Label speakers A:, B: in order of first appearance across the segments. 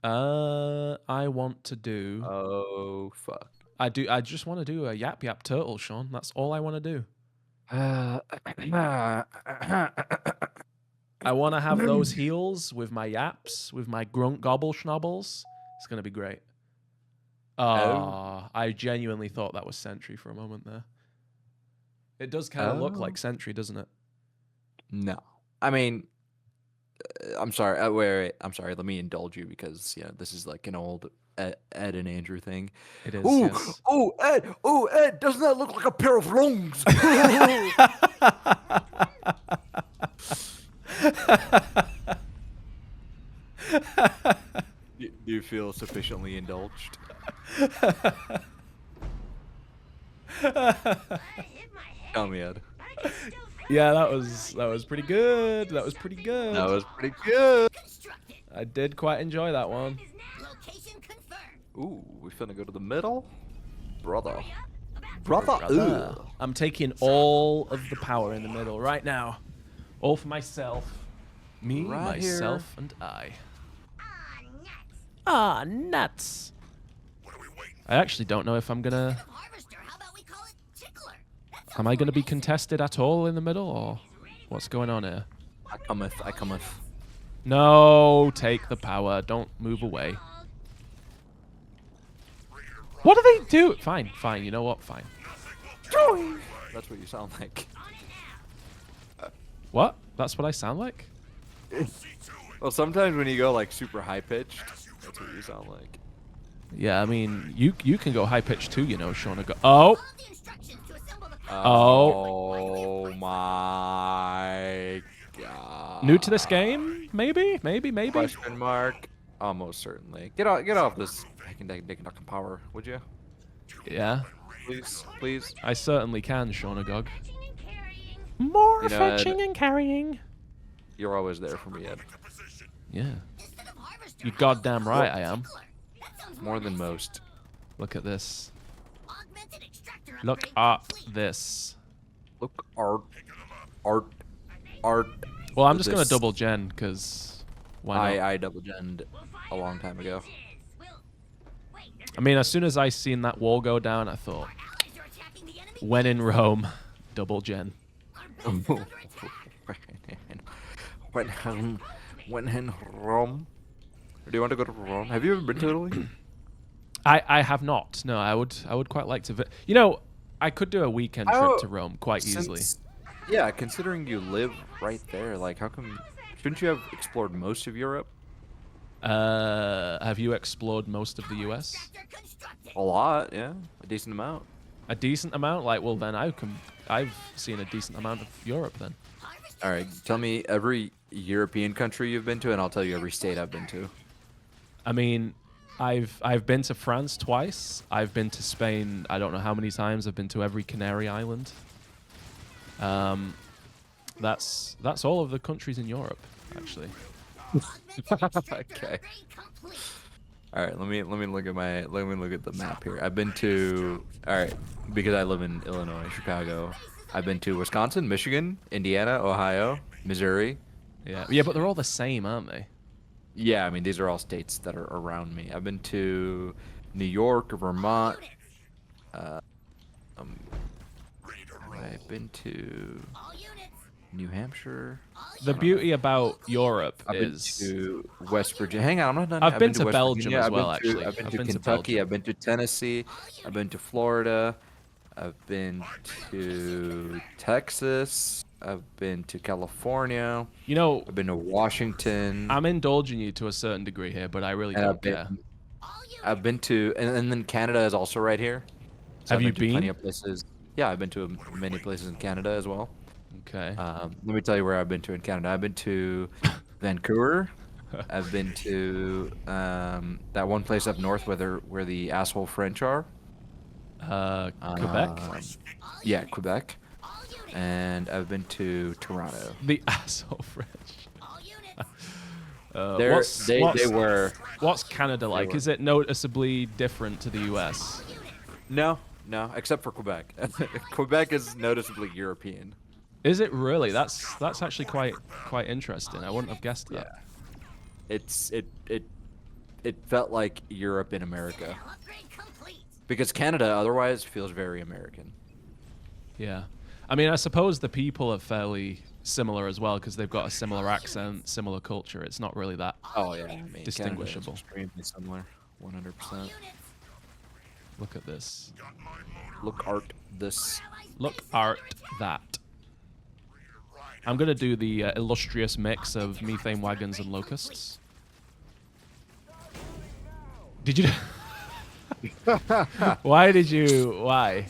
A: I want to do.
B: Oh fuck.
A: I just want to do a Yap Yap turtle, Sean. That's all I want to do.
B: Uh,
A: I want to have those heels with my yaps, with my grunt gobble schnobbles. It's gonna be great.
B: oh,
A: Ah, I genuinely thought that was Sentry for a moment there. It does kind of look like
B: oh.
A: Sentry, doesn't it?
B: No. I mean, I'm sorry. Wait. I'm sorry. Let me indulge you because this is like an old Ed and Andrew thing.
A: It is, yes.
B: Ooh, Ed, doesn't that look like a pair of lungs? Do you feel sufficiently indulged? Tell me, Ed.
A: Yeah, that was pretty good. That was pretty
B: That
A: good.
B: was pretty good.
A: I did quite enjoy that one.
B: Ooh, we finna go to the middle, brother.
A: Brother,
B: Ugh.
A: I'm taking all of the power in the middle right now. All for myself. Me,
B: Right here.
A: myself, and I. Ah, nuts. I actually don't know if I'm gonna... Am I gonna be contested at all in the middle, or what's going on here?
B: I cometh.
A: No, take the power. Don't move away. What do they do? Fine, fine. You know what? Fine.
B: That's what you sound like.
A: What? That's what I sound like?
B: Well, sometimes when you go like super high pitched, that's what you sound like.
A: Yeah, I mean, you can go high pitch too, you know, Shauna. Go. Oh.
B: Oh my god.
A: New to this game? Maybe.
B: Question mark. Almost certainly. Get off this Hacking power, would you?
A: Yeah,
B: Please.
A: I certainly can, Shaunagog. More
B: You know, Ed,
A: fetching and carrying.
B: You're always there for me, Ed.
A: Yeah. You goddamn right I am.
B: More than most.
A: Look at this. Look at this.
B: Look, art.
A: Well, I'm just gonna
B: This-
A: double gen, because why not?
B: I double genned a long time ago.
A: I mean, as soon as I seen that wall go down, I thought, when in Rome, double gen.
B: when in Rome. Do you want to go to Rome? Have you ever been to Italy?
A: I have not. No, I would quite like to. You know, I could do a weekend trip to Rome quite easily.
B: Yeah, considering you live right there, like how come? Shouldn't you have explored most of Europe?
A: Have you explored most of the US?
B: A lot, yeah, a decent amount.
A: A decent amount? Like, well, then I've seen a decent amount of Europe then.
B: All right, tell me every European country you've been to, and I'll tell you every state I've been to.
A: I mean, I've been to France twice. I've been to Spain. I don't know how many times. I've been to every Canary Island. That's all of the countries in Europe, actually.
B: Okay. All right, let me look at the map here. I've been to because I live in Illinois, Chicago. I've been to Wisconsin, Michigan, Indiana, Ohio, Missouri.
A: Yeah, but they're all the same, aren't they?
B: Yeah, I mean these are all states that are around me. I've been to New York, Vermont. I've been to New Hampshire.
A: The beauty about Europe
B: I've been
A: is
B: to West Virginia. Hang on, I'm not done.
A: I've been
B: to
A: to
B: West
A: Belgium
B: Virginia.
A: as well, actually.
B: I've been
A: I've
B: to
A: been to
B: Kentucky.
A: Belgium.
B: I've been to Tennessee. I've been to Florida. I've been to Texas. I've been to California.
A: You know,
B: I've been to Washington.
A: I'm indulging you to a certain degree here, but I really
B: and
A: don't care.
B: I've been to, and then Canada is also right here. So
A: Have
B: I've
A: you
B: been to plenty
A: been?
B: of places. Yeah, I've been to many places in Canada as well.
A: Okay.
B: Let me tell you where I've been to in Canada. I've been to Vancouver. I've been to that one place up north where the asshole French are.
A: Quebec?
B: Yeah, Quebec. And I've been to Toronto.
A: The asshole French. What's Canada like? Is it noticeably different to the US?
B: No, except for Quebec. Quebec is noticeably European.
A: Is it really? That's actually quite interesting. I wouldn't have guessed that.
B: Yeah. it felt like Europe in America. Because Canada otherwise feels very American.
A: Yeah. I mean, I suppose the people are fairly similar as well because they've got a similar accent, similar culture. It's not really that
B: Oh yeah, I mean
A: distinguishable.
B: Canada is extremely similar, 100%.
A: Look at this.
B: Look art this.
A: Look art that. I'm going to do the illustrious mix of methane wagons and locusts. Did you... Why did you... Why?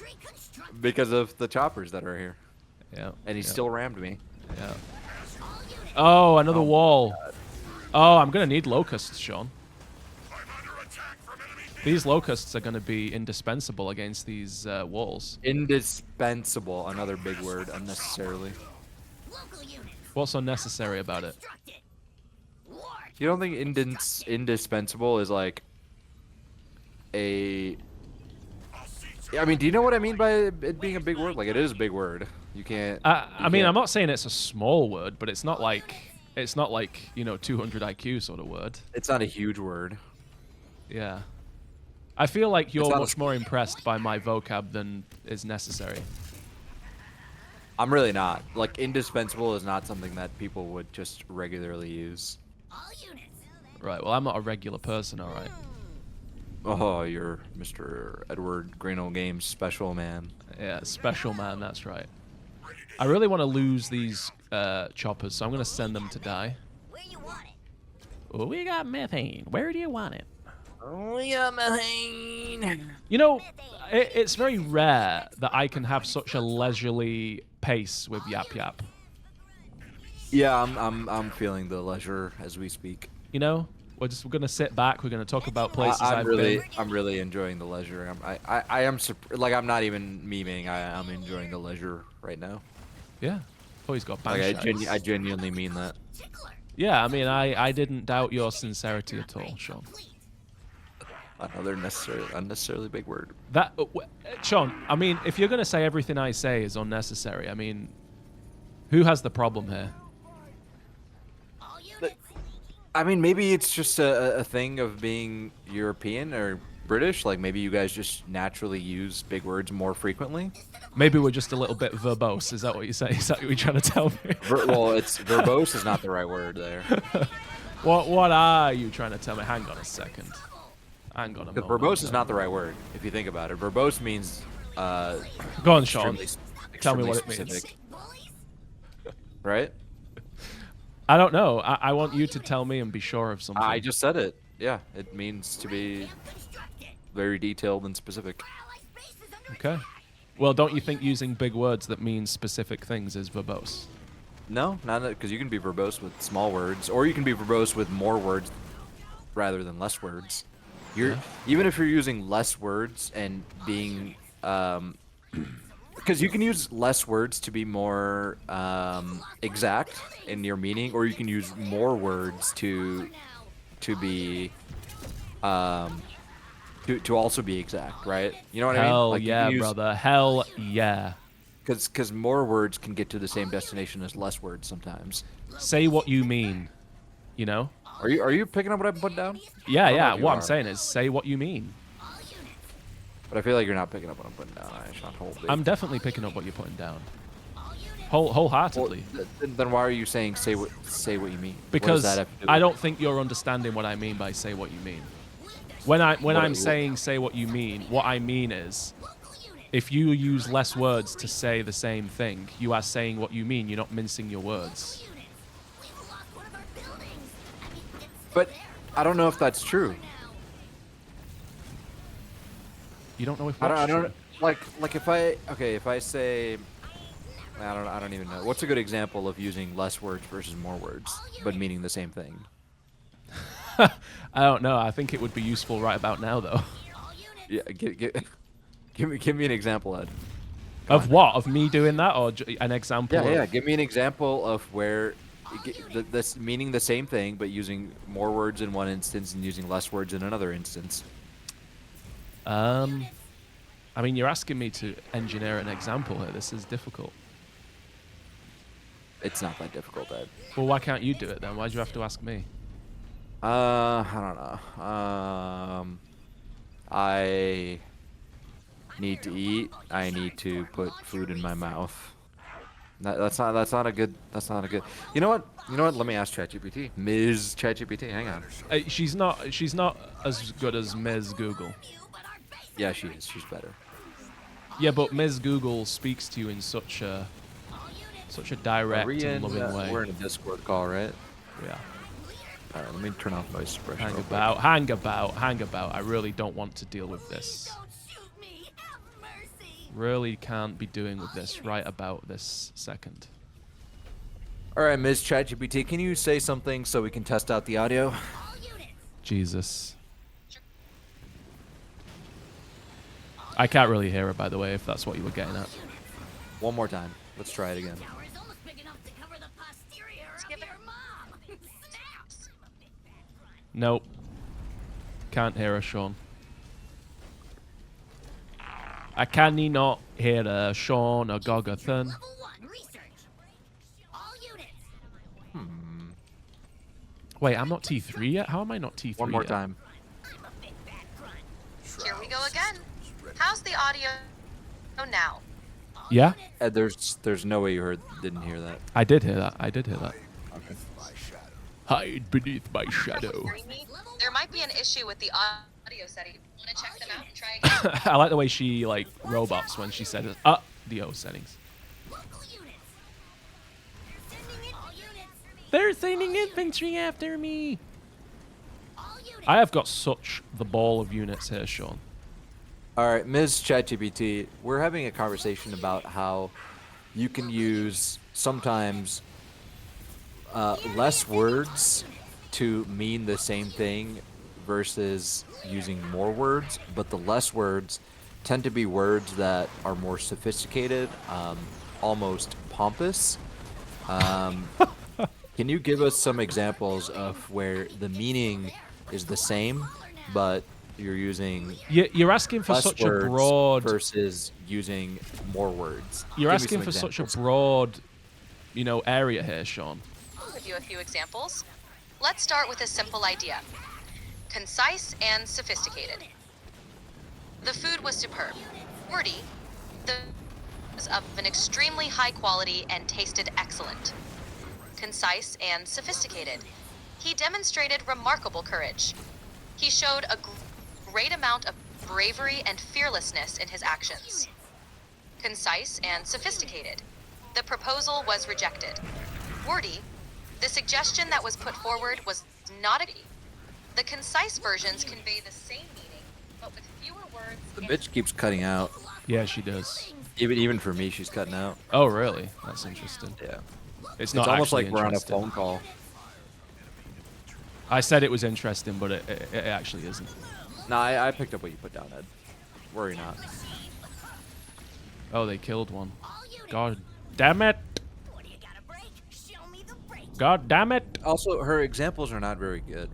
B: Because of the choppers that are here.
A: Yeah.
B: And he still rammed me.
A: Yeah. Oh, another
B: Oh,
A: wall. Oh, I'm going to need locusts, Sean. These locusts are going to be indispensable against these walls.
B: Indispensable, another big word, unnecessarily.
A: What's unnecessary about it?
B: You don't think indispensable is like a... I mean, do you know what I mean by it being a big word? Like, it is a big word. You can't...
A: I mean, I'm not saying it's a small word, but it's not like, you know, 200 IQ sort of word.
B: It's not a huge word.
A: Yeah. I feel like you're
B: not
A: much more impressed by my vocab than is necessary.
B: I'm really not. Like, indispensable is not something that people would just regularly use.
A: Right, well, I'm not a regular person, all right?
B: Oh, you're Mr. Edward Greenhill Games special man.
A: Yeah, special man, that's right. I really want to lose these choppers, so I'm going to send them to die.
C: Where you want it?
A: Oh, we got methane. Where do you want it?
B: Oh, yeah, methane.
A: You know, it's very rare that I can have such a leisurely pace with Yap Yap.
B: Yeah, I'm feeling the leisure as we speak.
A: You know, we're gonna sit back. We're gonna talk about places I've been.
B: I'm really enjoying the leisure. I am like, I'm not even memeing. I'm enjoying the leisure right now.
A: Yeah. Oh, he's got
B: Like,
A: bangs.
B: I genuinely mean that.
A: Yeah, I mean, I didn't doubt your sincerity at all, Sean.
B: Another unnecessarily big word.
A: That, Sean, I mean, if you're gonna say everything I say is unnecessary, I mean, who has the problem here?
B: I mean, maybe it's just a thing of being European or British. Like, maybe you guys just naturally use big words more frequently.
A: Maybe we're just a little bit verbose. Is that what you say? Is that what you're trying to tell me?
B: Well, it's verbose is not the right word there.
A: What are you trying to tell me? Hang on a second. Hang on a
B: Because
A: moment.
B: verbose is not the right word if you think about it. Verbose means
A: Go on, Sean. Tell me
B: extremely
A: what it means.
B: specific. Right?
A: I don't know. I want you to tell me and be sure of something.
B: I just said it. Yeah, it means to be very detailed and specific.
A: Okay. Well, don't you think using big words that mean specific things is verbose?
B: No, not because you can be verbose with small words, or you can be verbose with more words rather than less words. Even if you're using less words and being because you can use less words to be more exact in your meaning, or you can use more words to be to also be exact, right? You know what I mean?
A: Hell
B: Like,
A: yeah, brother. Hell yeah.
B: Because more words can get to the same destination as less words sometimes.
A: Say what you mean. You know?
B: Are you picking up what I put down?
A: Yeah,
B: I don't know
A: yeah.
B: if you
A: What I'm
B: are.
A: saying is say what you mean.
B: But I feel like you're not picking up what I'm putting down. I should not hold it.
A: I'm definitely picking up what you're putting down. Wholeheartedly.
B: Then why are you saying say what you mean? What does
A: Because
B: that have to do
A: I
B: with-
A: don't think you're understanding what I mean by say what you mean. When I'm saying say what you mean, what I mean is if you use less words to say the same thing, you are saying what you mean. You're not mincing your words.
B: But I don't know if that's true.
A: You don't know if
B: I
A: what's
B: don't
A: true.
B: like if I say I don't even know. What's a good example of using less words versus more words but meaning the same thing?
A: I don't know. I think it would be useful right about now, though.
B: Yeah, give me an example, Ed.
A: Of what? Of me doing that, or an example?
B: Yeah,
A: of...
B: give me an example of where this meaning the same thing but using more words in one instance and using less words in another instance.
A: I mean, you're asking me to engineer an example here. This is difficult.
B: It's not that difficult, Ed.
A: Well, why can't you do it then? Why do you have to ask me?
B: I don't know. I need to eat. I need to put food in my mouth. That's not a good. That's not a good. You know what? You know what? Let me ask ChatGPT. Ms. ChatGPT, hang on.
A: She's not as good as Ms. Google.
B: Yeah, she is. She's better.
A: Yeah, but Ms. Google speaks to you in such a
B: Are
A: direct
B: we
A: and
B: in?
A: loving way.
B: We're in a Discord call, right?
A: Yeah.
B: All right. Let me turn off noise suppression.
A: Hang
B: real quick.
A: about, hang about, hang about. I really don't want to deal with this. Really can't be doing with this right about this second.
B: All right, Ms. ChatGPT, can you say something so we can test out the audio?
A: Jesus. I can't really hear it, by the way, if that's what you were getting at.
B: One more time. Let's try it again.
A: Nope. Can't hear her, Sean. I can not hear her, Sean or Gogathan. Wait, I'm not T3 yet? How am I not T3
B: One more
A: yet?
B: time.
C: Here we go again. How's the audio now?
A: Yeah?
B: There's no way you didn't hear that.
A: I did hear that. I did hear that.
B: Okay.
A: Hide beneath my shadow.
C: Hearing me? There might be an issue with the audio setting. Want to check them out and try again?
A: I like the way she, like, robots when she said the O settings. They're sending infantry after me. I have got such the ball of units here, Sean.
B: All right, Ms. ChatGPT, we're having a conversation about how you can use sometimes less words to mean the same thing versus using more words, but the less words tend to be words that are more sophisticated, almost pompous. Can you give us some examples of where the meaning is the same, but you're using
A: You're asking for
B: less
A: such a
B: words
A: broad...
B: versus using more words?
A: You're
B: Give me
A: asking
B: some
A: for such a
B: examples.
A: broad, area here, Sean.
C: I'll give you a few examples. Let's start with a simple idea. Concise and sophisticated. The food was superb. Wordy. The was of an extremely high quality and tasted excellent. Concise and sophisticated. He demonstrated remarkable courage. He showed a great amount of bravery and fearlessness in his actions. Concise and sophisticated. The proposal was rejected. Wordy. The suggestion that was put forward was not a... The concise versions convey the same meaning, but with fewer words...
B: The bitch keeps cutting out.
A: Yeah, she does.
B: Even for me, she's cutting out.
A: Oh, really? That's interesting.
B: Yeah.
A: It's not
B: almost
A: actually
B: like we're on a
A: interesting.
B: phone call.
A: I said it was interesting, but it actually isn't.
B: No, I picked up what you put down, Ed. Worry not.
A: Oh, they killed one. God damn it! God damn it!
B: Also, her examples are not very good.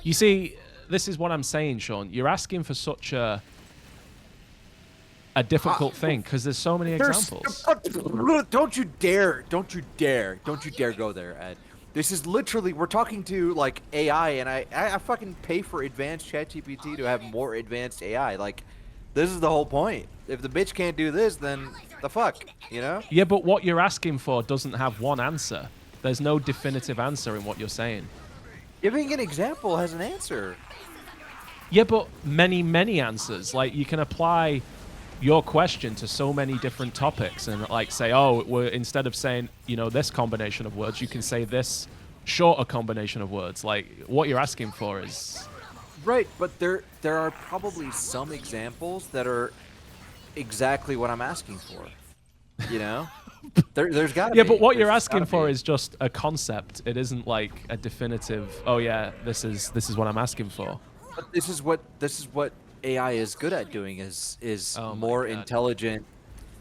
A: You see, this is what I'm saying, Sean. You're asking for such a difficult thing because there's so many examples.
B: Don't you dare go there, Ed. This is literally, we're talking to like AI, and I fucking pay for advanced ChatGPT to have more advanced AI. Like, this is the whole point. If the bitch can't do this, then the fuck, you know?
A: Yeah, but what you're asking for doesn't have one answer. There's no definitive answer in what you're saying.
B: Giving an example has an answer.
A: Yeah, but many answers. Like, you can apply your question to so many different topics and, like, say, oh, instead of saying, this combination of words, you can say this shorter combination of words. Like, what you're asking for is...
B: Right, but there are probably some examples that are exactly what I'm asking for. You know? There's got to be.
A: Yeah, but what you're
B: There's
A: asking
B: gotta
A: for
B: be.
A: is just a concept. It isn't like a definitive, oh yeah, this is what I'm asking for.
B: But this is what AI is good at doing is
A: Oh my
B: more
A: God.
B: intelligent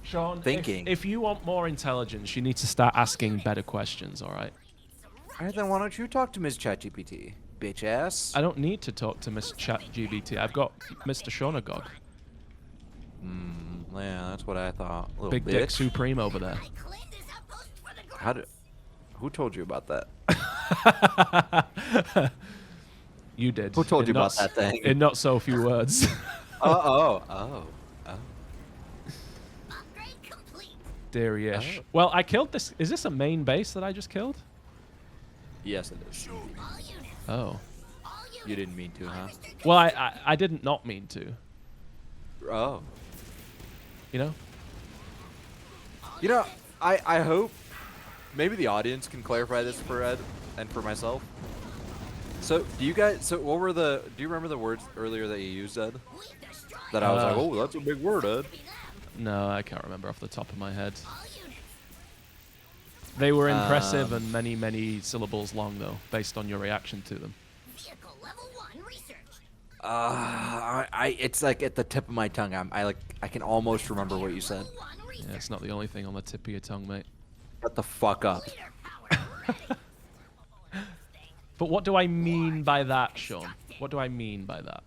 A: Sean,
B: thinking.
A: if you want more intelligence, you need to start asking better questions, all right?
B: All right, then why don't you talk to Ms. ChatGPT, bitch ass?
A: I don't need to talk to Miss ChatGPT. I've got Mr. Shonagog.
B: Yeah, that's what I thought. Little
A: Big
B: bitch.
A: Dick Supreme over there.
B: Who told you about that?
A: You did.
B: Who told
A: in
B: you
A: not
B: about that thing?
A: In not so few words.
B: Oh.
A: Deary-ish.
B: Oh.
A: Well, I killed this. Is this a main base that I just killed?
B: Yes, it is.
A: Oh.
B: You didn't mean to, huh?
A: Well, I didn't not mean to.
B: Oh.
A: You know?
B: You know, I hope maybe the audience can clarify this for Ed and for myself. So, do you remember the words earlier that you used, Ed? That I was like, oh, that's a big word, Ed.
A: No, I can't remember off the top of my head. They were impressive and many, many syllables long, though, based on your reaction to them.
B: It's like at the tip of my tongue. I can almost remember what you said.
A: Yeah, it's not the only thing on the tip of your tongue, mate.
B: Shut the fuck up.
A: But what do I mean by that, Sean? What do I mean by that?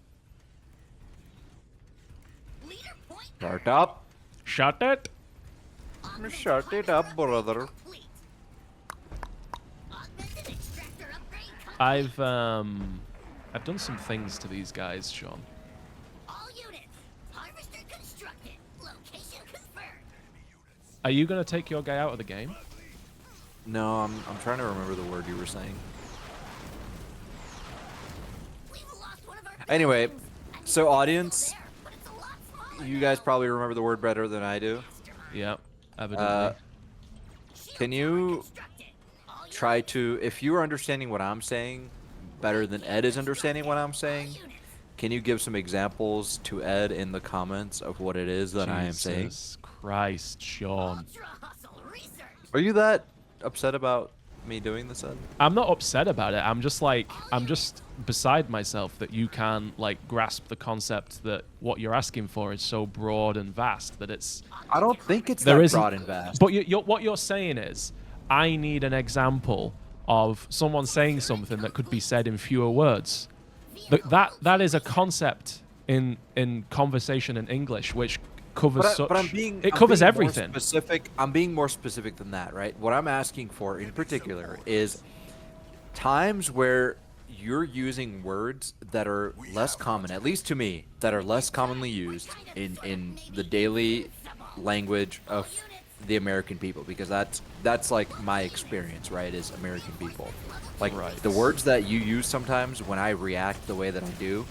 B: Shut up.
A: Shut it.
B: Shut it up, brother.
A: I've done some things to these guys, Sean. Are you gonna take your guy out of the game?
B: No, I'm trying to remember the word you were saying. Anyway, so audience, you guys probably remember the word better than I do.
A: Yeah, evidently.
B: Can you try to, if you are understanding what I'm saying better than Ed is understanding what I'm saying, can you give some examples to Ed in the comments of what it is that I am saying?
A: Jesus Christ, Sean.
B: Are you that upset about me doing this, Ed?
A: I'm not upset about it. I'm just beside myself that you can like grasp the concept that what you're asking for is so broad and vast that it's.
B: I don't think it's
A: There
B: that
A: isn't-
B: broad and vast.
A: But what you're saying is, I need an example of someone saying something that could be said in fewer words. That is a concept in conversation in English which covers
B: But I'm being
A: everything.
B: More specific. I'm being more specific than that, right? What I'm asking for in particular is times where you're using words that are less common, at least to me, that are less commonly used in the daily language of the American people, because that's like my experience, right? Is American people. Like the words that you use sometimes when I react the way that I do,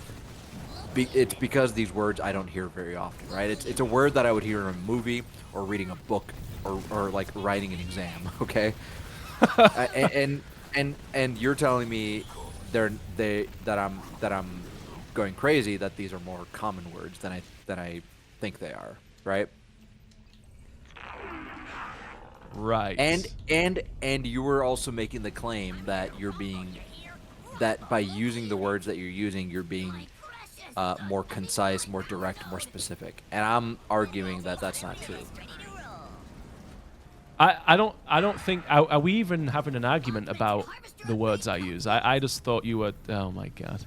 B: it's because these words I don't hear very often, right? It's a word that I would hear in a movie or reading a book or like writing an exam, okay? and you're telling me that I'm going crazy, that these are more common words than I think they are, right?
A: Right.
B: And you were also making the claim that that by using the words that you're using, you're being more concise, more direct, more specific. And I'm arguing that that's not true.
A: I don't think are we even having an argument about the words I use? I just thought you were. Oh my god.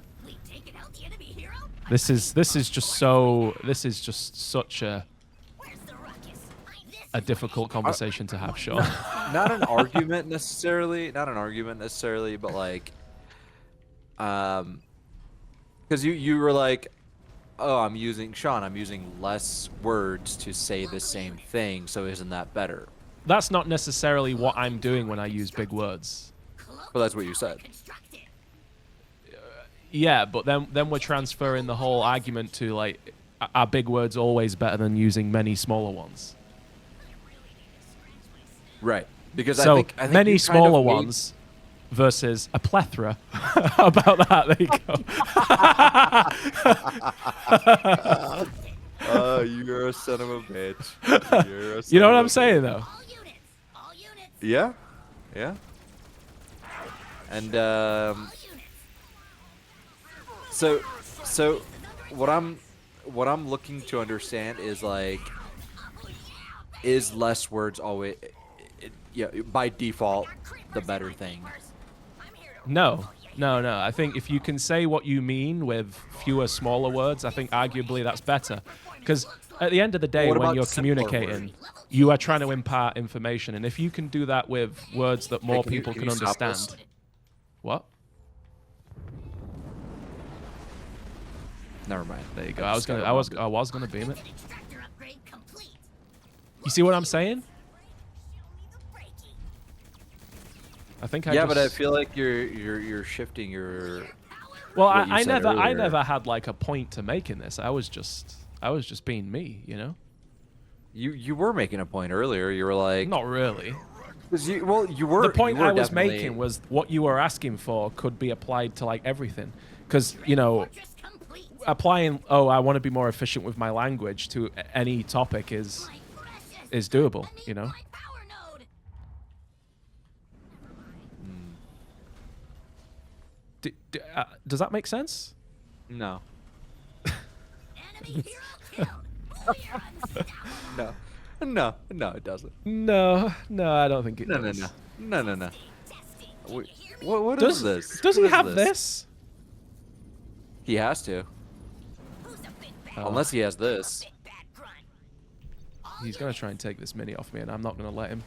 A: This is just such a difficult conversation to have, Sean.
B: Not an argument necessarily, but like, because you were like, oh, I'm using less words to say the same thing, so isn't that better?
A: That's not necessarily what I'm doing when I use big words.
B: Well, that's what you said.
A: Yeah, but then we're transferring the whole argument to like, are big words always better than using many smaller ones?
B: Right. Because
A: so
B: I think
A: many
B: you
A: smaller
B: kind of
A: ones versus a plethora. How about that? There you go.
B: Oh, you're a son of a bitch. You're a son
A: You know
B: of
A: what
B: a
A: I'm saying,
B: bitch.
A: though?
B: Yeah. Yeah. And so what I'm looking to understand is like, is less words always by default the better thing?
A: No. I think if you can say what you mean with fewer, smaller words, I think arguably that's better. Because at the end of the day,
B: What
A: when
B: about
A: you're
B: simpler
A: communicating,
B: words?
A: you are trying to impart information. And if you can do that with words that more
B: Hey,
A: people
B: can
A: can
B: you stop
A: understand.
B: this?
A: What?
B: Never mind.
A: There you go.
B: I
A: I was
B: just got
A: gonna beam it.
D: Extractor upgrade complete.
A: You see what I'm saying? I think
B: Yeah, but I feel like you're shifting your.
A: Well,
B: what you
A: I
B: said
A: never
B: earlier.
A: had like a point to make in this. I was just being me, you know.
B: You were making a point earlier. You were like,
A: Not really.
B: 'cause you were.
A: The point
B: you were
A: I was
B: definitely-
A: making was what you were asking for could be applied to like everything, because you know,
D: Fortress complete.
A: applying I want to be more efficient with my language to any topic is doable, you know.
D: My power node.
A: Does that make sense?
B: No.
D: Enemy hero killed. We're unstoppable.
B: No, it doesn't.
A: No, I don't think it
B: No.
A: does.
D: Testing. Can
B: Wait,
D: you hear me?
B: what is this?
A: Does
B: What
A: he
B: is
A: have this?
B: He has to,
D: Who's a big bad
A: Oh.
B: unless he has this.
D: big bad grunt?
A: He's gonna try and take this mini off me, and I'm not gonna let him.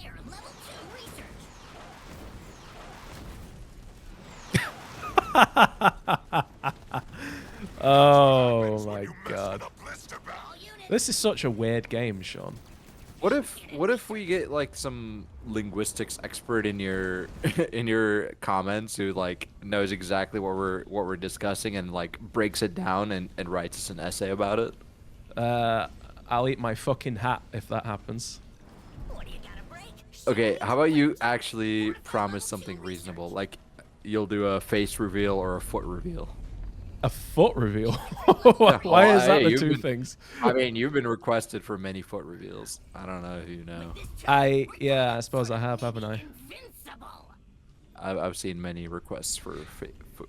D: Air level 2 research.
A: Oh my god.
D: All units.
A: This is such a weird game, Sean.
B: What if we get like some linguistics expert in your in your comments who like knows exactly what we're discussing and like breaks it down and writes us an essay about it?
A: I'll eat my fucking hat if that happens.
D: What do you gotta break?
B: Okay, how about you actually promise something reasonable? Like you'll do a face reveal or a foot reveal.
A: A foot reveal? Why
B: well,
A: is that
B: hey,
A: the
B: you've
A: two
B: been-
A: things?
B: I mean, you've been requested for many foot reveals. I don't know if you know.
A: Yeah, I suppose I have, haven't I?
D: Invincible.
B: I've seen many requests for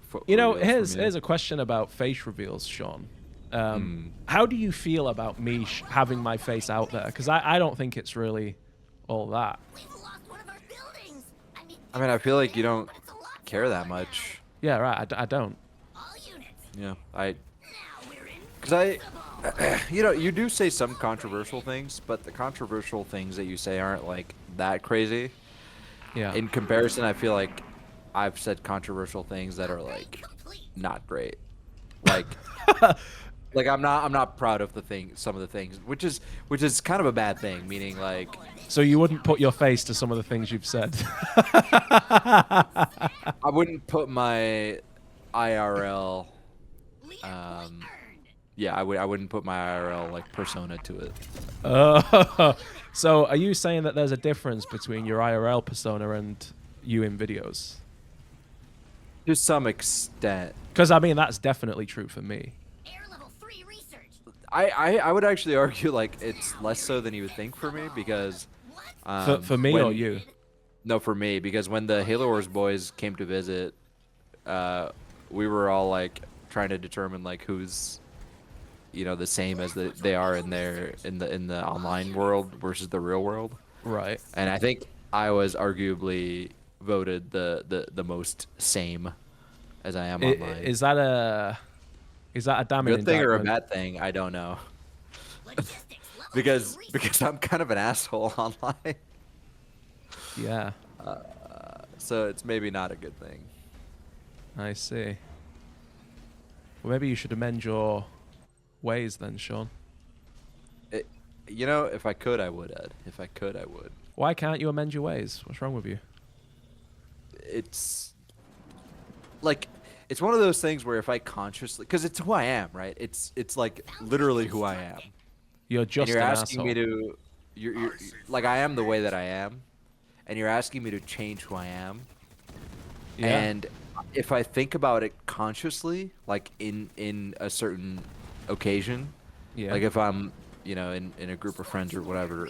B: foot
A: You know,
B: reveals from
A: here's a question about face reveals, Sean.
B: Hmm.
A: How do you feel about me having my face out there? Because I don't think it's really all that.
D: We've lost one of our buildings.
B: I mean, I feel like you don't
D: that's a lot
B: care that much.
A: Yeah, right. I don't.
D: All units.
B: Yeah,
D: Now we're in.
B: because you know, you do say some controversial things, but the controversial things that you say aren't like that crazy.
A: Yeah.
B: In comparison, I feel like I've said controversial things that are like
D: Complete.
B: not great. Like, like I'm not proud of some of the things, which is kind of a bad thing. Meaning like,
A: So you wouldn't put your face to some of the things you've said.
B: I wouldn't put my IRL. Yeah, I wouldn't put my IRL like persona to it.
A: So are you saying that there's a difference between your IRL persona and you in videos?
B: To some extent.
A: Because I mean that's definitely true for me.
D: Air level 3 research.
B: I would actually argue like it's less so than you would think for me because
A: For me or
B: when-
A: you?
B: No, for me because when the Halo Wars boys came to visit, we were all like trying to determine like who's, you know, the same as they are in the online world versus the real world.
A: Right.
B: And I think I was arguably voted the most same as I am online.
A: Is that a damning
B: Good thing or a
A: indictment?
B: bad thing? I don't know.
D: Logistics level
B: Because
D: 2 research.
B: because I'm kind of an asshole online.
A: Yeah,
B: So it's maybe not a good thing.
A: I see. Well, maybe you should amend your ways then, Sean.
B: You know, if I could, I would, Ed. If I could, I would.
A: Why can't you amend your ways? What's wrong with you?
B: It's like it's one of those things where if I consciously, because it's who I am, right? It's like literally who I am.
A: You're
B: And
A: just
B: you're
A: an
B: asking
A: asshole.
B: me to, you're like I am the way that I am, and you're asking me to change who I am.
A: Yeah.
B: And if I think about it consciously, like in a certain occasion,
A: Yeah.
B: like if I'm, you know, in a group of friends or whatever,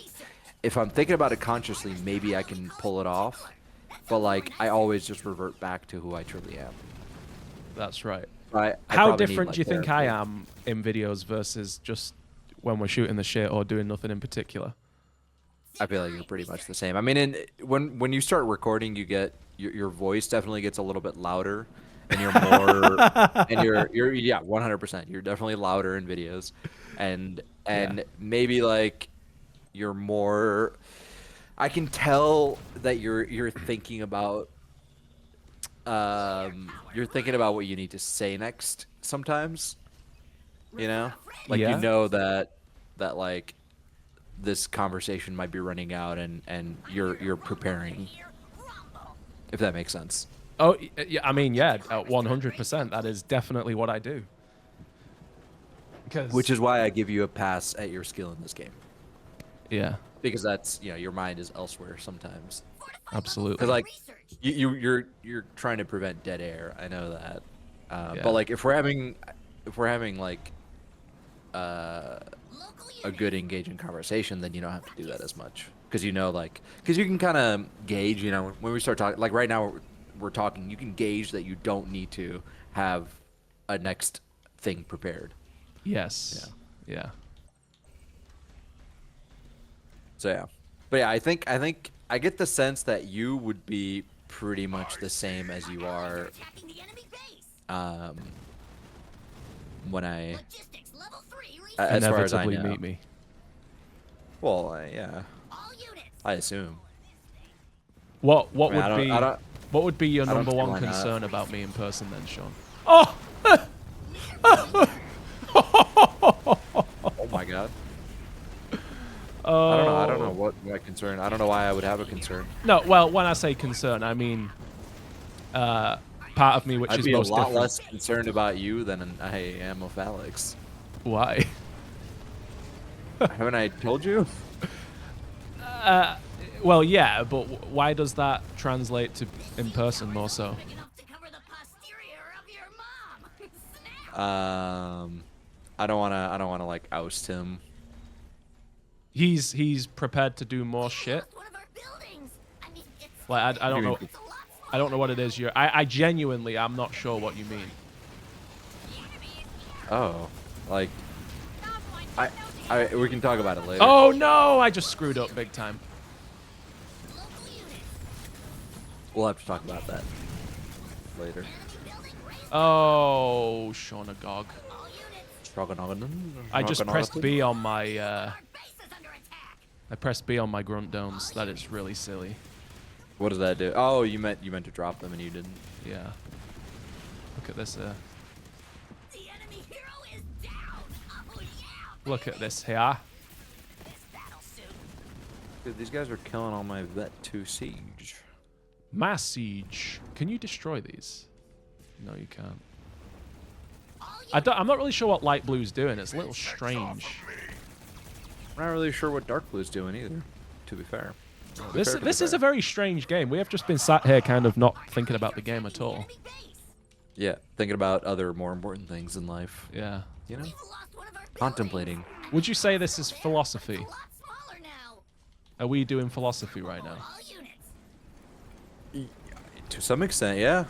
B: if I'm thinking about it consciously, maybe I can pull it off. But like I always just revert back to who I truly am.
A: That's right.
B: I
A: How
B: probably need,
A: different
B: like,
A: do you think I
B: therapy.
A: am in videos versus just when we're shooting the shit or doing nothing in particular?
B: I feel like you're pretty much the same. I mean, when you start recording, you get your voice definitely gets a little bit louder, and you're more and you're yeah 100%. You're definitely louder in videos, and
A: Yeah.
B: maybe like you're more. I can tell that you're thinking about you're thinking about what you need to say next sometimes. You know, like
A: Yeah.
B: you know that like this conversation might be running out, and you're preparing, if that makes sense.
A: Oh, yeah. I mean, yeah, 100%. That is definitely what I do. Because
B: Which is why I give you a pass at your skill in this game,
A: yeah,
B: because that's your mind is elsewhere sometimes.
A: absolutely.
B: Because like you're trying to prevent dead air. I know that,
A: Yeah.
B: but like if we're having like a good engaging conversation, then you don't have to do that as much, because because you can kind of gauge, when we start talking, like right now we're talking, you can gauge that you don't need to have a next thing prepared.
A: Yes. Yeah.
B: So yeah, but yeah, I think I get the sense that you would be pretty much the same as you are
D: Attacking the enemy base.
B: when I
D: Logistics level 3 research.
B: as far as I
A: Inevitably
B: know.
A: meet me.
B: Well, yeah,
D: All units.
B: I assume.
A: What
B: I mean,
A: what would be your
B: I don't
A: number
B: see
A: one
B: why not.
A: concern about me in person then, Sean? Oh!
B: Oh my god.
A: Oh.
B: I don't know what my concern. I don't know why I would have a concern.
A: No, well, when I say concern, I mean part of me which
B: I'd
A: is
B: be a
A: most
B: lot
A: different.
B: less concerned about you than I am of Alex.
A: Why?
B: Haven't I told you?
A: Well, yeah, but why does that translate to in person more so?
D: Big enough to cover the posterior of your mom. Snap.
B: I don't wanna like oust him.
A: He's prepared to do more shit.
D: Lost one of our buildings. I mean, it's
A: Like I don't know.
D: it's a lot
A: I don't know what it is. I genuinely I'm not sure what you mean.
B: Oh, like we can talk about it later.
A: Oh no! I just screwed up big time.
D: local units.
B: We'll have to talk about that later.
D: Building raised.
A: Oh, Shonagog.
D: All units.
A: I just pressed B on my
D: Our base is under attack.
A: I pressed B on my grunt domes. That is really silly.
B: What does that do? Oh, you meant to drop them and you didn't.
A: Yeah. Look at this.
D: The enemy hero is down. Oh yeah.
A: Look at this here.
D: This battle suit.
B: Dude, these guys are killing all my Vet 2 siege.
A: Mass siege. Can you destroy these? No, you can't. I'm not really sure what light blue's doing. It's a little strange.
B: I'm not really sure what Dark Blue's doing either, to be fair.
A: This is a very strange game. We have just been sat here kind of not thinking about the game at all.
D: Enemy base.
B: Yeah, thinking about other more important things in life.
A: Yeah.
B: You know?
D: We've lost one of our buildings.
B: Contemplating.
A: Would you say this is philosophy?
D: A lot smaller now.
A: Are we doing philosophy right now?
D: All units.
B: To some extent, yeah.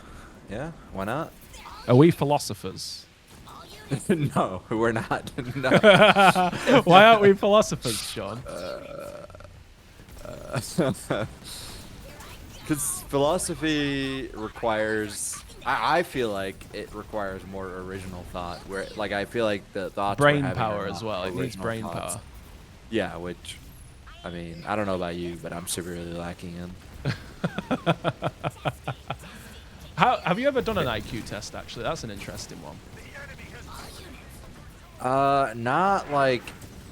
B: Yeah, why not?
A: Are we philosophers?
D: All units.
B: No, we're not. No.
A: Why aren't we philosophers, Sean?
B: Because philosophy requires, I feel like it requires more original thought. Where, like, I feel like the thoughts we're
A: Brain
B: having are
A: power
B: not
A: as well. It needs
B: original
A: brain
B: thoughts.
A: power.
B: Yeah, which, I mean, I don't know about you, but I'm severely lacking in.
A: Have you ever done an IQ test? Actually, that's an interesting one.
B: Not like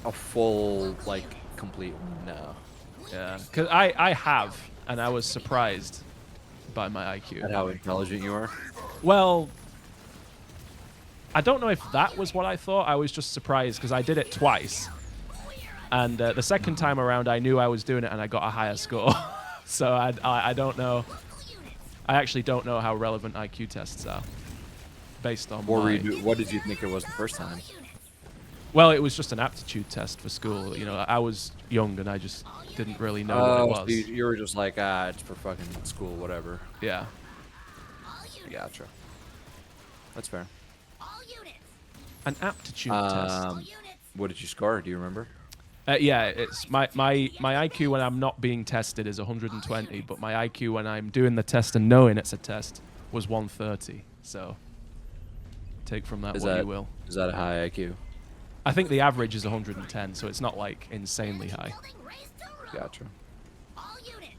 B: a full, like, complete one, no.
A: Yeah, because I have, and I was surprised by my
B: And
A: IQ.
B: how intelligent you are.
A: Well, I don't know if that was what I thought. I was just surprised because I did it twice, and the second time around, I knew I was doing it, and I got a higher score. So I don't know. I actually don't know how relevant IQ tests are, based on
B: What did you think it was the first time?
A: Well, it was just an aptitude test for school. You know, I was young and I just didn't really know what it
B: So
A: was.
B: you were just like, it's for fucking school, whatever.
A: Yeah.
B: Gotcha. That's fair.
D: All units.
A: An aptitude test.
D: All units.
B: What did you score? Do you remember?
A: Yeah, it's my IQ when I'm not being tested is 120, but my IQ when I'm doing the test and knowing it's a test was 130. So take from that what you will.
B: Is that a high IQ?
A: I think the average is 110, so it's not like insanely high.
D: Building raised to roof.
B: Gotcha.
D: All units.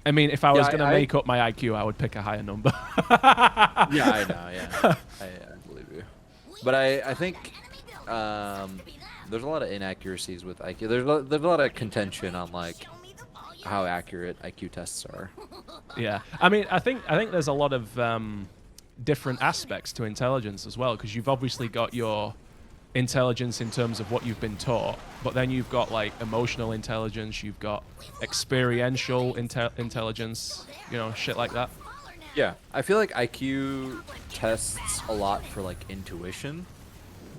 A: I mean, if I was going to
B: I
A: make up my IQ, I would pick a higher number.
B: yeah, I know. Yeah, I believe you. But I think there's a lot of inaccuracies with IQ. There's a lot of contention on like how accurate IQ tests are.
A: Yeah, I mean, I think there's a lot of different aspects to intelligence as well, because you've obviously got your intelligence in terms of what you've been taught, but then you've got like emotional intelligence, you've got experiential intelligence, you know, shit like that.
B: Yeah, I feel like IQ tests a lot for like intuition.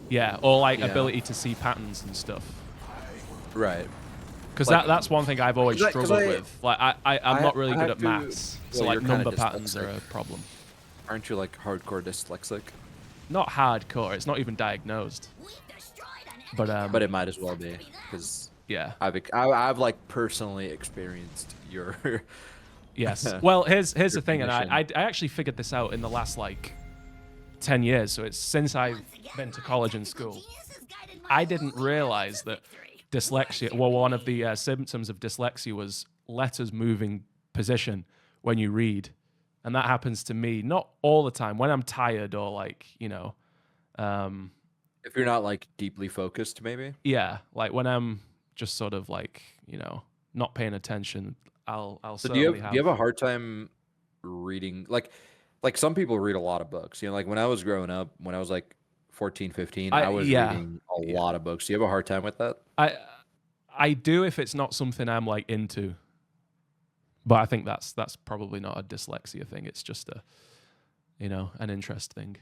A: Yeah, or like
B: Yeah.
A: ability to see patterns and stuff.
B: Right.
A: Because
B: Like-
A: that's one thing I've always
B: 'cause
A: struggled
B: I-
A: with. Like I'm
B: I-
A: not really
B: I
A: good
B: have
A: at
B: to-
A: maths, so
B: well,
A: like
B: you're kinda
A: number patterns are
B: dyslexic.
A: a problem.
B: Aren't you like hardcore dyslexic?
A: Not hardcore. It's not even diagnosed. But
B: It might as well be because
A: yeah.
B: I've like personally experienced your.
A: Yes. Well, here's the
B: Your
A: thing, and I
B: condition.
A: actually figured this out in the last like 10 years. So it's since I've been to college and school. I didn't realize that dyslexia. Well, one of the symptoms of dyslexia was letters moving position when you read, and that happens to me not all the time when I'm tired or like
B: If you're not like deeply focused, maybe.
A: yeah, like when I'm just sort of like not paying attention. I'll
B: So
A: certainly
B: do you have a hard time reading like some people read a lot of books, you know, like when I was growing up, when I was like 14, 15, I was reading a lot of books. Do you have a hard time with that?
A: I do if it's not something I'm like into. But I think that's probably not a dyslexia thing. It's just a an interest thing.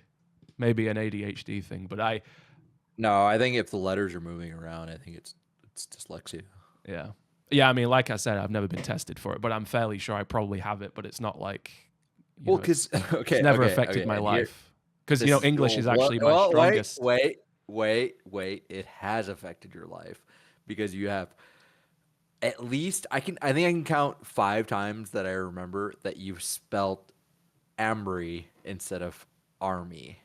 A: Maybe an ADHD thing, but
B: No, I think if the letters are moving around, I think it's dyslexia.
A: yeah. Yeah, I mean, like I said, I've never been tested for it, but I'm fairly sure I probably have it, but it's not like
B: Well,
A: it's
B: because okay,
A: never
B: okay,
A: affected
B: okay,
A: my
B: and here-
A: life. Because
B: this
A: English is
B: well,
A: actually my
B: well,
A: strongest.
B: Wait. It has affected your life because you have at least I think I can count 5 times that I remember that you've spelled Ambry instead of army.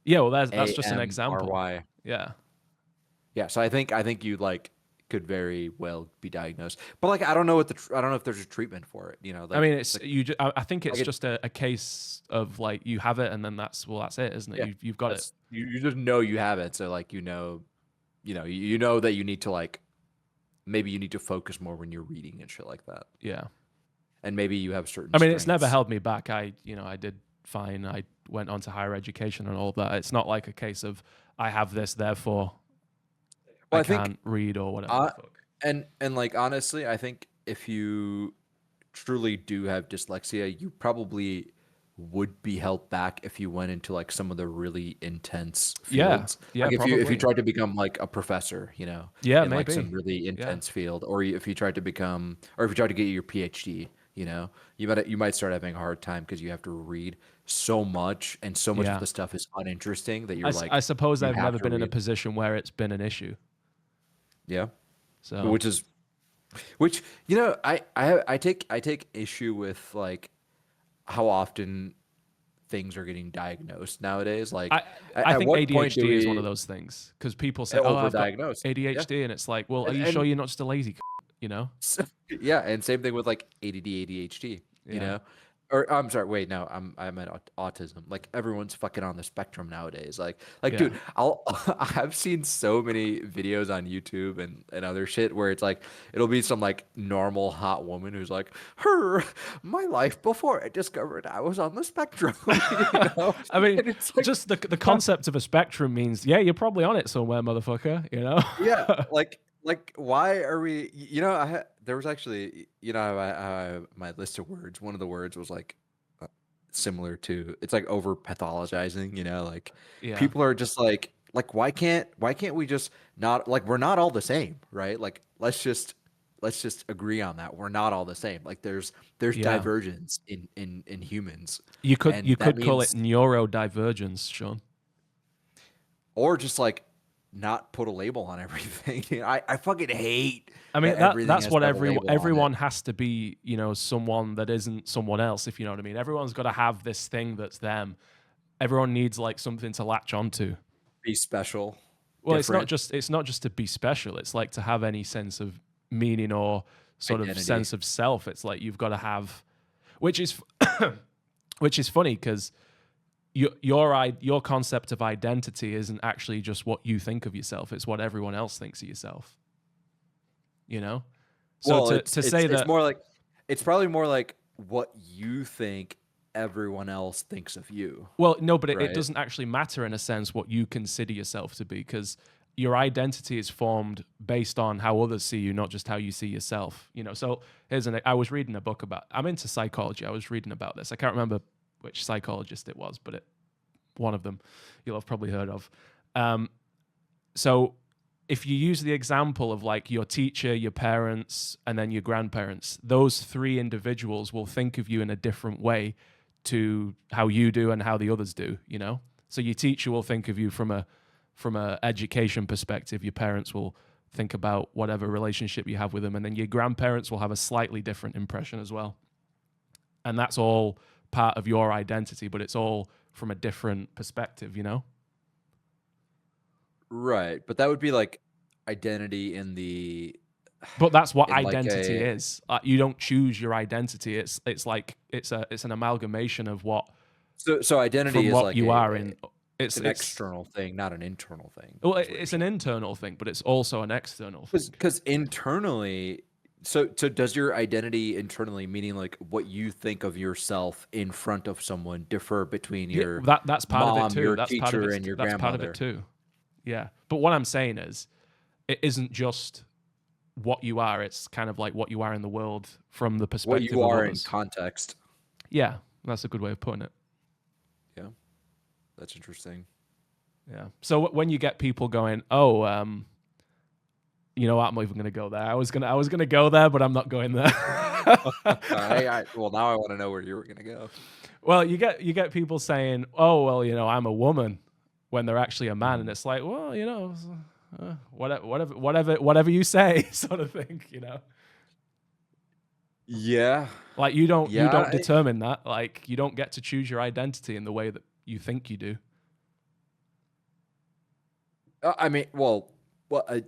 A: Yeah, well that's just an example.
B: AMRY.
A: Yeah.
B: Yeah, so I think you like could very well be diagnosed, but like I don't know I don't know if there's a treatment for it. You know,
A: I
B: like,
A: mean, it's
B: like,
A: I think it's
B: like it-
A: just a case of like you have it and then that's it, isn't it?
B: Yeah,
A: You've got it.
B: that's- You just know you have it, so like you know that you need to like maybe you need to focus more when you're reading and shit like that,
A: Yeah.
B: and maybe you have certain.
A: I mean, it's never
B: strengths.
A: held me back. I did fine. I went on to higher education and all of that. It's not like a case of I have this, therefore
B: Well,
A: I
B: I think,
A: can't read or whatever.
B: uh,
A: the fuck.
B: and like honestly, I think if you truly do have dyslexia, you probably would be held back if you went into like some of the really intense
A: Yeah,
B: fields.
A: yeah,
B: Like if you
A: probably.
B: tried to become like a professor, you know,
A: Yeah,
B: in like some
A: maybe.
B: really
A: Yeah.
B: intense field, or if you tried to become, or if you tried to get your PhD, you know, you might start having a hard time because you have to read so much, and so much
A: Yeah.
B: of the stuff is uninteresting that you're
A: I
B: like,
A: suppose
B: you
A: I've
B: have
A: never
B: to
A: been in a
B: read.
A: position where it's been an issue.
B: Yeah.
A: So
B: Which you know I take issue with like how often things are getting diagnosed nowadays. Like
A: I
B: at
A: think
B: what point do
A: ADHD is one of
B: we
A: those things because people say, "Oh, I've got
B: overdiagnosed?
A: ADHD," and it's like, "Well, are
B: And-
A: you
B: and-
A: sure you're not just a lazy?" You know?
B: Yeah, and same thing with like ADD, ADHD. You
A: Yeah.
B: know, or I'm sorry, wait, no, I meant autism. Like everyone's fucking on the spectrum nowadays. Like,
A: Yeah.
B: dude, I've seen so many videos on YouTube and other shit where it's like it'll be some like normal hot woman who's like, my life before I discovered I was on the spectrum. You know?
A: I mean,
B: And it's like,
A: just the concept of a spectrum means, yeah, you're probably on it somewhere, motherfucker. You know?
B: yeah, like why are we? You know, there was actually, you know, my list of words. One of the words was like similar to, it's like over pathologizing. You know, like
A: Yeah.
B: people are just like why can't we just not, like, we're not all the same, right? Like let's just agree on that. We're not all the same. Like there's
A: Yeah.
B: divergence in humans.
A: You could
B: And
A: you
B: that
A: could call it
B: means-
A: neurodivergence, Sean.
B: or just like not put a label on everything. I fucking hate.
A: I mean,
B: that everything
A: that's
B: has
A: what
B: to have a label on it.
A: everyone has to be, someone that isn't someone else, if you know what I mean. Everyone's got to have this thing that's them. Everyone needs like something to latch onto.
B: Be special.
A: Well,
B: different.
A: it's not just to be special. It's like to have any sense of meaning or sort of
B: Identity.
A: sense of self. It's like you've got to have, which is which is funny because your concept of identity isn't actually just what you think of yourself. It's what everyone else thinks of yourself. You know? So
B: Well,
A: to say
B: it's
A: that,
B: more like it's probably more like what you think everyone else thinks of you,
A: well, no, but it
B: right?
A: doesn't actually matter in a sense what you consider yourself to be, because your identity is formed based on how others see you, not just how you see yourself. You know, so I was reading a book about, I'm into psychology. I was reading about this. I can't remember which psychologist it was, but one of them you'll have probably heard of. So if you use the example of like your teacher, your parents, and then your grandparents, those three individuals will think of you in a different way to how you do and how the others do, you know? So your teacher will think of you from a education perspective. Your parents will think about whatever relationship you have with them, and then your grandparents will have a slightly different impression as well. And that's all part of your identity, but it's all from a different perspective, you know?
B: Right, but that would be like identity in the
A: But that's what
B: in like
A: identity
B: a
A: is. You don't choose your identity. It's like it's an amalgamation of what
B: so identity
A: from
B: is
A: what
B: like
A: you are in.
B: it's an external thing, not an internal thing.
A: Well,
B: is what
A: it's
B: you're
A: an
B: saying.
A: internal thing, but it's also an external thing.
B: Because internally, so does your identity internally, meaning like what you think of yourself in front of someone, differ between your
A: That's part of
B: mom,
A: it too.
B: your
A: That's part of
B: teacher,
A: it.
B: and your
A: That's part of
B: grandmother?
A: it too. Yeah. But what I'm saying is, it isn't just what you are. It's kind of like what you are in the world from the
B: What
A: perspective
B: you
A: of
B: are in
A: others.
B: context.
A: Yeah, that's a good way of putting it.
B: Yeah, that's interesting.
A: Yeah. So when you get people going, oh, you know what, I'm not even going to go there. I was gonna go there, but I'm not going there.
B: Well, now I want to know where you were gonna go.
A: Well, you get people saying, oh, well, you know, I'm a woman, when they're actually a man, and it's like, well, you know, whatever you say, sort of thing, you know.
B: Yeah,
A: Like you don't
B: yeah.
A: determine that. Like you don't get to choose your identity in the way that you think you do.
B: I mean, I,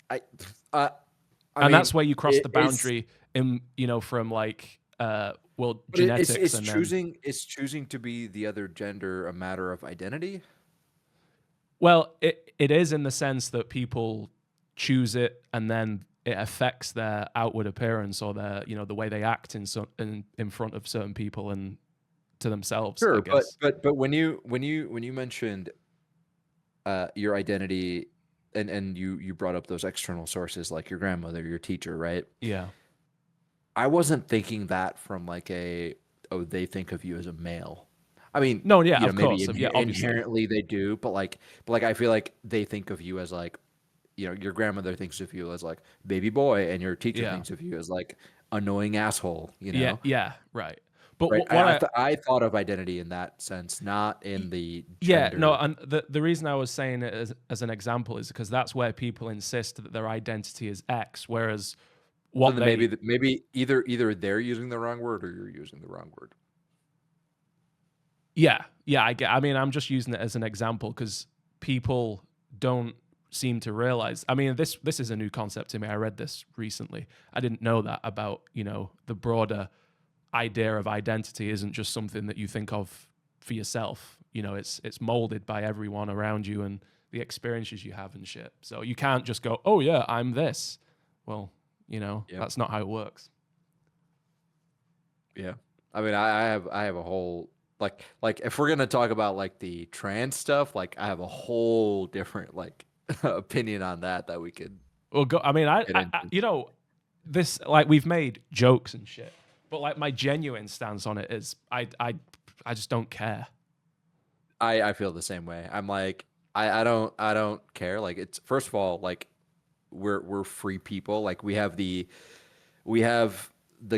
B: I, I
A: And
B: mean,
A: that's where you cross the
B: it's
A: boundary in, you know, from like
B: but
A: genetics,
B: it's
A: and then
B: choosing to be the other gender a matter of identity.
A: well, it is in the sense that people choose it, and then it affects their outward appearance or their, you know, the way they act in front of certain people and to themselves, I
B: Sure,
A: guess.
B: but when you mentioned your identity, and you brought up those external sources like your grandmother, your teacher, right?
A: Yeah.
B: I wasn't thinking that from like they think of you as a male. I mean,
A: No, yeah,
B: you know,
A: of
B: maybe
A: course. Yeah, obviously.
B: inherently they do, but like I feel like they think of you as like, you know, your grandmother thinks of you as like baby boy, and your teacher
A: Yeah.
B: thinks of you as like annoying asshole, you
A: Yeah,
B: know?
A: yeah, right. But
B: Right.
A: what
B: I thought of identity in that sense, not in the
A: yeah, no,
B: gender.
A: and the reason I was saying it as an example is because that's where people insist that their identity is X, whereas
B: So
A: what
B: then
A: they
B: maybe either they're using the wrong word or you're using the wrong word.
A: yeah, I mean, I'm just using it as an example because people don't seem to realize. I mean, this is a new concept to me. I read this recently. I didn't know that about, you know, the broader idea of identity isn't just something that you think of for yourself. You know, it's molded by everyone around you and the experiences you have and shit. So you can't just go, oh yeah, I'm this. Well, you know,
B: Yep.
A: that's not how it works.
B: Yeah. I mean, I have a whole like if we're gonna talk about like the trans stuff, like I have a whole different like opinion on that we could
A: Well, I mean,
B: get
A: I
B: into.
A: you know, this, like, we've made jokes and shit, but like my genuine stance on it is I just don't care.
B: I feel the same way. I'm like I don't care. Like it's first of all like we're free people. Like we have the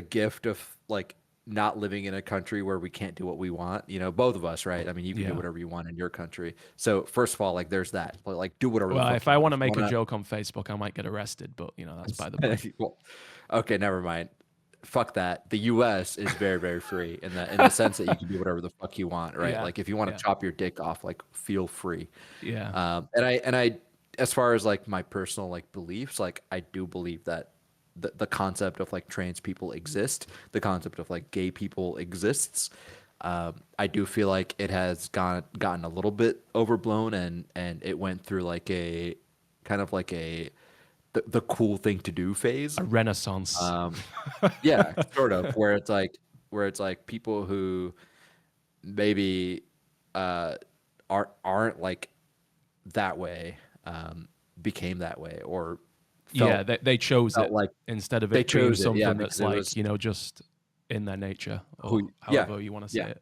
B: gift of like not living in a country where we can't do what we want. You know, both of us, right? I mean, you can do
A: Yeah.
B: whatever you want in your country. So first of all, like there's that. Like do whatever the
A: Well,
B: fuck
A: if
B: you
A: I
B: want.
A: want to
B: If you
A: make a
B: wanna,
A: joke on Facebook, I might get arrested, but you know, that's by the by.
B: well, okay, never mind. Fuck that. The U.S. is very, very free in the sense that you can do whatever the fuck you want, right?
A: Yeah.
B: Like if you want to
A: Yeah.
B: chop your dick off, like feel free.
A: Yeah.
B: And I, as far as like my personal like beliefs, like I do believe that the concept of like trans people exist, the concept of like gay people exists. I do feel like it has gotten a little bit overblown, and it went through like a kind of like the cool thing to do phase.
A: A renaissance.
B: Yeah, sort of, where it's like people who maybe aren't like that way, became that way, or
A: Yeah,
B: felt
A: they chose
B: felt
A: it
B: like
A: instead of
B: they
A: it being
B: chose it. Yeah,
A: something
B: because
A: that's
B: it
A: like,
B: was
A: just in their nature, or
B: who. Yeah,
A: however you want to say
B: yeah,
A: it.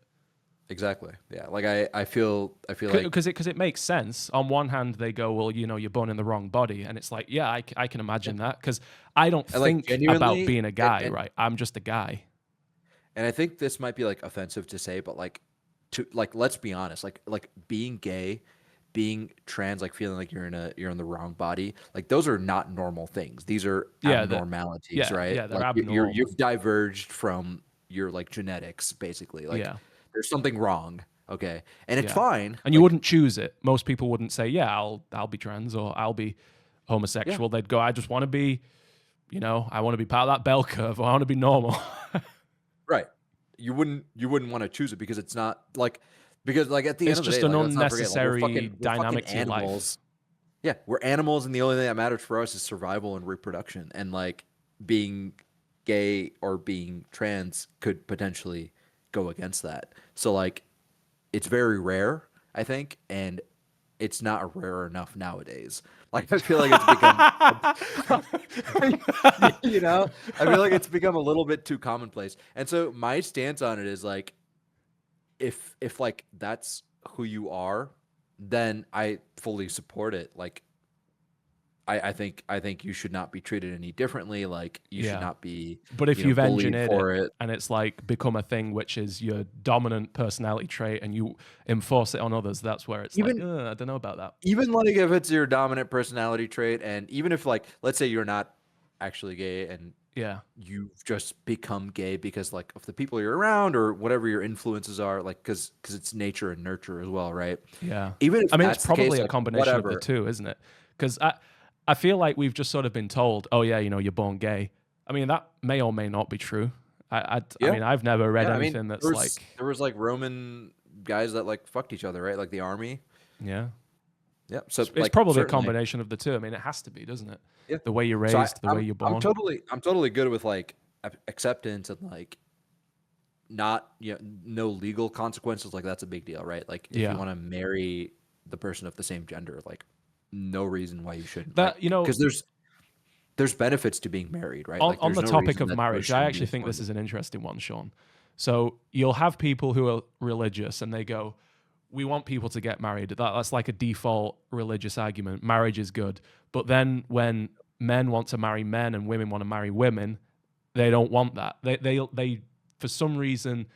B: exactly. Yeah, like I feel like
A: Because it makes sense. On one hand, they go, well, you're born in the wrong body, and it's like, yeah, I can imagine that, because I don't
B: and like
A: think about
B: genuinely
A: being a guy,
B: and
A: right? I'm just a guy.
B: and I think this might be like offensive to say, but like to like let's be honest, like being gay, being trans, like feeling like you're in the wrong body, like those are not normal things. These are
A: Yeah,
B: abnormalities, right?
A: yeah, they're
B: Like
A: abnormal.
B: you've diverged from your like genetics, basically. Like
A: Yeah,
B: there's something wrong, okay, and it's
A: yeah.
B: fine.
A: And you
B: Like
A: wouldn't choose it. Most people wouldn't say, yeah, I'll be trans or I'll be
B: yeah,
A: homosexual. They'd go, I just want to be, I want to be part of that bell curve, or I want to be normal.
B: right. You wouldn't want to choose it because it's not like because like at the end
A: It's
B: of the
A: just
B: day,
A: an
B: like let's not forget, like
A: unnecessary
B: we're fucking
A: dynamic to your life.
B: animals. Yeah, we're animals, and the only thing that matters for us is survival and reproduction. And like being gay or being trans could potentially go against that. So like, it's very rare, I think, and it's not rare enough nowadays. Like I feel like it's become, I feel like it's become a little bit too commonplace. And so my stance on it is like, if like that's who you are, then I fully support it. Like I think you should not be treated any differently. Like you should
A: Yeah.
B: not be,
A: But if you've
B: bullied
A: engineered
B: for
A: it
B: it.
A: and it's like become a thing, which is your dominant personality trait, and you enforce it on others, that's where it's
B: Even
A: like, I don't know about that.
B: even like if it's your dominant personality trait, and even if like let's say you're not actually gay and
A: Yeah.
B: you've just become gay because like of the people you're around or whatever your influences are, like because it's nature and nurture as well, right?
A: Yeah.
B: Even if
A: I mean,
B: that's
A: it's
B: the
A: probably
B: case,
A: a
B: like
A: combination of the
B: whatever.
A: two, isn't it? Because I feel like we've just sort of been told, oh, yeah, you're born gay. I mean, that may or may not be true. I
B: Yeah.
A: mean, I've never read
B: Yeah, I mean,
A: anything that's like,
B: there was like Roman guys that like fucked each other, right? Like the army.
A: yeah.
B: Yeah. So
A: It's
B: like
A: probably a
B: certainly,
A: combination of the two. I mean, it has to be, doesn't it?
B: yeah.
A: The way you're
B: So
A: raised, the way you're born.
B: I'm totally good with like acceptance and like not no legal consequences. Like that's a big deal, right? Like if
A: Yeah.
B: you want to marry the person of the same gender, like no reason why you shouldn't.
A: That,
B: because there's benefits to being married, right?
A: On,
B: Like
A: on
B: there's
A: the
B: no
A: topic
B: reason
A: of
B: that
A: marriage, I
B: shouldn't be
A: actually think this
B: afforded.
A: is an interesting one, Sean. So you'll have people who are religious and they go, we want people to get married. That's like a default religious argument. Marriage is good. But then when men want to marry men and women want to marry women, they don't want that. They for some reason,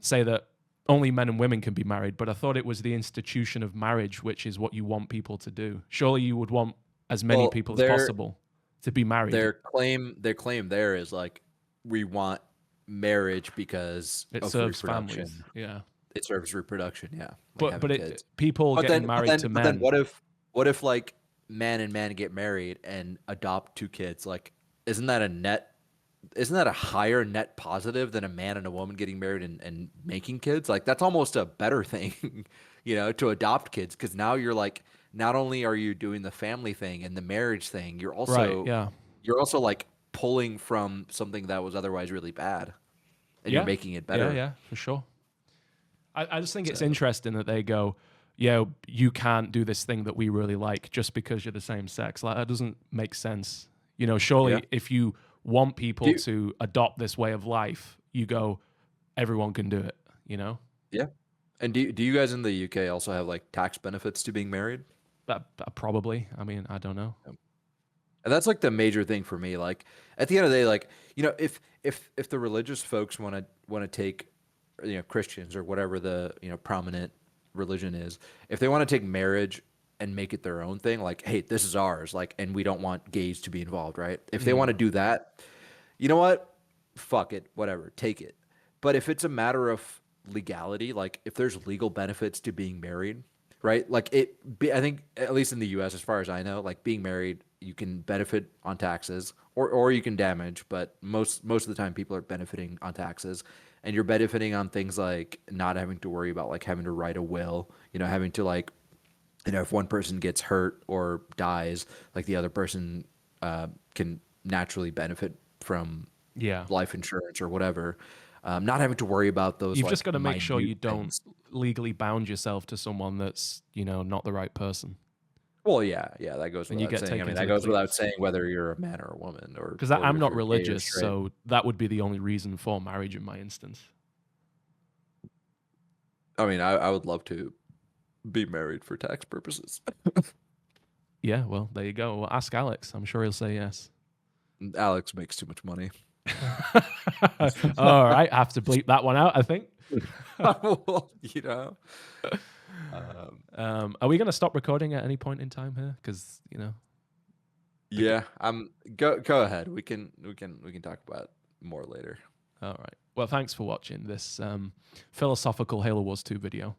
A: say that only men and women can be married. But I thought it was the institution of marriage, which is what you want people to do. Surely you would want as many
B: Well,
A: people as possible to be married.
B: their claim there is like we want marriage because
A: It
B: of
A: serves
B: reproduction.
A: families. Yeah.
B: It serves reproduction, yeah. Like
A: But
B: having kids.
A: people getting married to men.
B: What if like man and man get married and adopt two kids? Like isn't that a higher net positive than a man and a woman getting married and making kids? Like that's almost a better thing, to adopt kids, because now you're like not only are you doing the family thing and the marriage thing, you're also
A: Right, yeah.
B: you're also like pulling from something that was otherwise really bad, and
A: Yeah.
B: you're making it better.
A: Yeah, for sure. I just think it's interesting that they go, yeah, you can't do this thing that we really like just because you're the same sex. Like that doesn't make sense. Surely
B: Yeah.
A: if you want people
B: Do you-
A: to adopt this way of life, you go, everyone can do it,
B: Yeah. And do you guys in the UK also have like tax benefits to being married?
A: Probably. I mean, I don't know.
B: And that's like the major thing for me. Like at the end of the day, like if the religious folks want to take Christians or whatever the prominent religion is, if they want to take marriage and make it their own thing, like hey, this is ours, like, and we don't want gays to be involved, right? If they want to do that, you know what? Fuck it, whatever, take it. But if it's a matter of legality, like if there's legal benefits to being married, right? Like I think at least in the U.S., as far as I know, like being married, you can benefit on taxes, or you can damage, but most of the time people are benefiting on taxes, and you're benefiting on things like not having to worry about like having to write a will, having to like, if one person gets hurt or dies, like the other person can naturally benefit from
A: Yeah.
B: life insurance or whatever. Not having to worry about those.
A: You've
B: like,
A: just got to make sure you
B: minute
A: don't
B: things.
A: legally bound yourself to someone that's, not the right person.
B: Well, yeah, that goes
A: And you
B: without
A: get
B: saying. I
A: taken
B: mean,
A: to
B: that
A: the
B: goes without
A: cleaners.
B: saying whether you're a man or a woman, or
A: Because
B: or
A: I'm
B: if
A: not
B: you're gay or
A: religious,
B: straight.
A: so that would be the only reason for marriage in my instance.
B: I mean, I would love to be married for tax purposes.
A: Yeah, well, there you go. Well, ask Alex. I'm sure he'll say yes.
B: Alex makes too much money.
A: All right, have to bleep that one out, I think.
B: Well,
A: Are we going to stop recording at any point in time here? Because,
B: yeah. Go ahead. We can talk about it more later.
A: all right. Well, thanks for watching this philosophical Halo Wars 2 video.